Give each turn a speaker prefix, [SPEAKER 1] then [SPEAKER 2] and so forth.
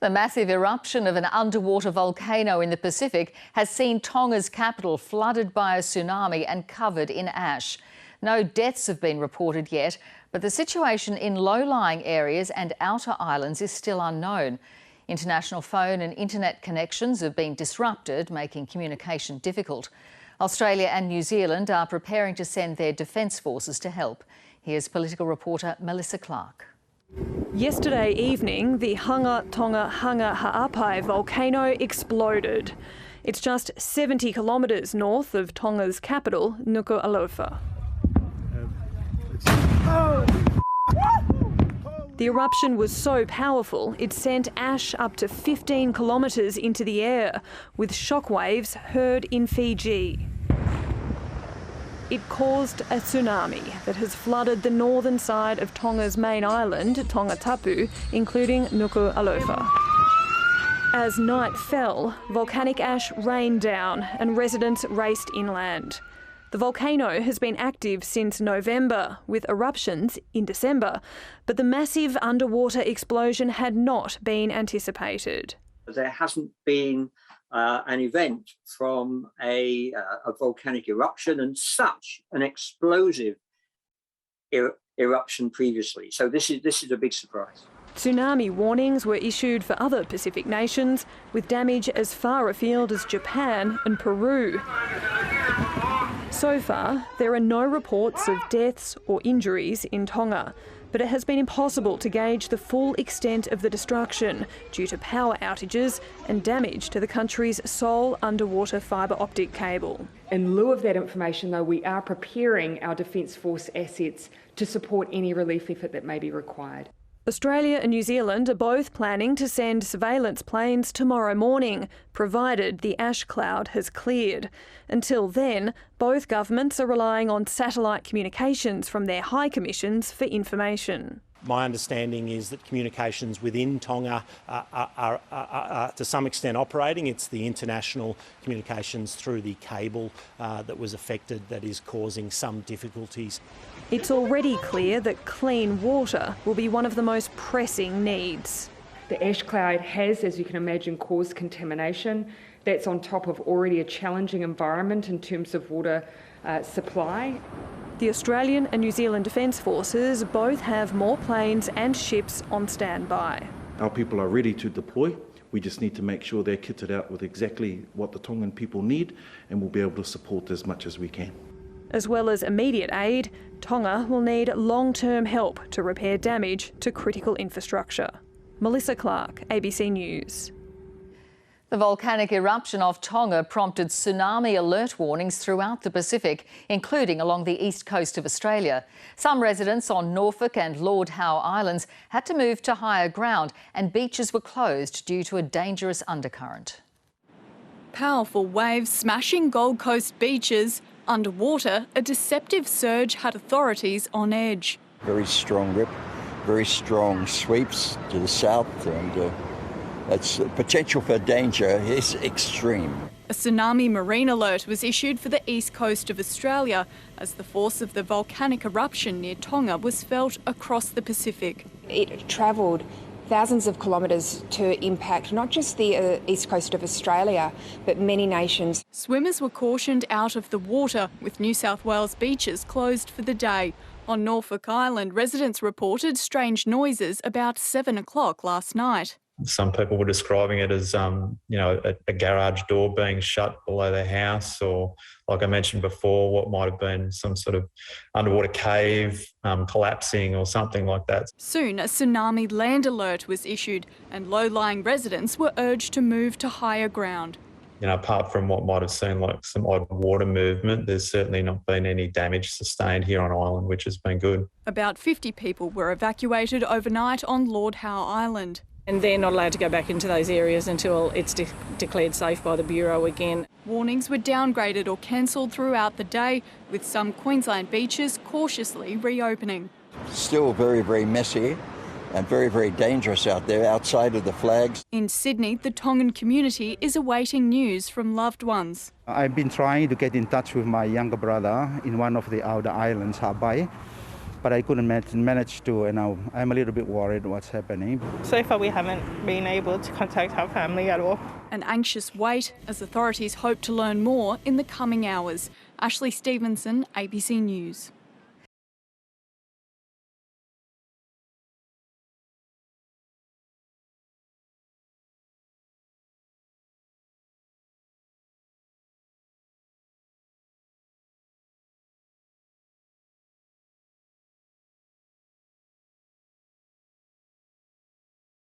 [SPEAKER 1] The massive eruption of an underwater volcano in the Pacific has seen Tonga's capital flooded by a tsunami and covered in ash. No deaths have been reported yet, but the situation in low-lying areas and outer islands is still unknown. International phone and internet connections have been disrupted, making communication difficult. Australia and New Zealand are preparing to send their defence forces to help. Here's political reporter Melissa Clark.
[SPEAKER 2] Yesterday evening, the Tonga Ha'apai volcano exploded. It's just 70 kilometres north of Tonga's capital, Nuku'alofa. The eruption was so powerful it sent ash up to 15 kilometres into the air, with shockwaves heard in Fiji. It caused a tsunami that has flooded the northern side of Tonga's main island, Tongatapu, including Nuku'alofa. As night fell, volcanic ash rained down and residents raced inland. The volcano has been active since November, with eruptions in December, but the massive underwater explosion had not been anticipated.
[SPEAKER 3] There hasn't been an event from a volcanic eruption and such an explosive eruption previously. So this is a big surprise.
[SPEAKER 2] Tsunami warnings were issued for other Pacific nations, with damage as far afield as Japan and Peru. So far, there are no reports of deaths or injuries in Tonga, but it has been impossible to gauge the full extent of the destruction due to power outages and damage to the country's sole underwater fibre optic cable.
[SPEAKER 4] In lieu of that information, though, we are preparing our Defence Force assets to support any relief effort that may be required.
[SPEAKER 2] Australia and New Zealand are both planning to send surveillance planes tomorrow morning, provided the ash cloud has cleared. Until then, both governments are relying on satellite communications from their high commissions for information.
[SPEAKER 5] My understanding is that communications within Tonga are to some extent operating. It's the international communications through the cable that was affected that is causing some difficulties.
[SPEAKER 2] It's already clear that clean water will be one of the most pressing needs.
[SPEAKER 4] The ash cloud has, as you can imagine, caused contamination. That's on top of already a challenging environment in terms of water supply.
[SPEAKER 2] The Australian and New Zealand Defence Forces both have more planes and ships on standby.
[SPEAKER 6] Our people are ready to deploy. We just need to make sure they're kitted out with exactly what the Tongan people need, and we'll be able to support as much as we can.
[SPEAKER 2] As well as immediate aid, Tonga will need long-term help to repair damage to critical infrastructure. Melissa Clark, ABC News.
[SPEAKER 1] The volcanic eruption off Tonga prompted tsunami alert warnings throughout the Pacific, including along the east coast of Australia. Some residents on Norfolk and Lord Howe Islands had to move to higher ground, and beaches were closed due to a dangerous undercurrent.
[SPEAKER 7] Powerful waves smashing Gold Coast beaches. Underwater, a deceptive surge had authorities on edge.
[SPEAKER 8] Very strong rip, very strong sweeps to the south, and that's the potential for danger is extreme.
[SPEAKER 7] A tsunami marine alert was issued for the east coast of Australia as the force of the volcanic eruption near Tonga was felt across the Pacific.
[SPEAKER 9] It travelled thousands of kilometres to impact not just the east coast of Australia, but many nations.
[SPEAKER 7] Swimmers were cautioned out of the water, with New South Wales beaches closed for the day. On Norfolk Island, residents reported strange noises about 7 o'clock last night.
[SPEAKER 10] Some people were describing it as, a garage door being shut below their house, or, like I mentioned before, what might have been some sort of underwater cave collapsing or something like that.
[SPEAKER 7] Soon, a tsunami land alert was issued and low-lying residents were urged to move to higher ground.
[SPEAKER 10] Apart from what might have seemed like some odd water movement, there's certainly not been any damage sustained here on island, which has been good.
[SPEAKER 7] About 50 people were evacuated overnight on Lord Howe Island.
[SPEAKER 11] And they're not allowed to go back into those areas until it's declared safe by the Bureau again.
[SPEAKER 7] Warnings were downgraded or cancelled throughout the day, with some Queensland beaches cautiously reopening.
[SPEAKER 8] Still very, very messy and very, very dangerous out there outside of the flags.
[SPEAKER 7] In Sydney, the Tongan community is awaiting news from loved ones.
[SPEAKER 12] I've been trying to get in touch with my younger brother in one of the outer islands, Ha'apai. but I couldn't manage to, I'm a little bit worried what's happening.
[SPEAKER 13] So far we haven't been able to contact our family at all.
[SPEAKER 7] An anxious wait as authorities hope to learn more in the coming hours. Ashley Stevenson, ABC News.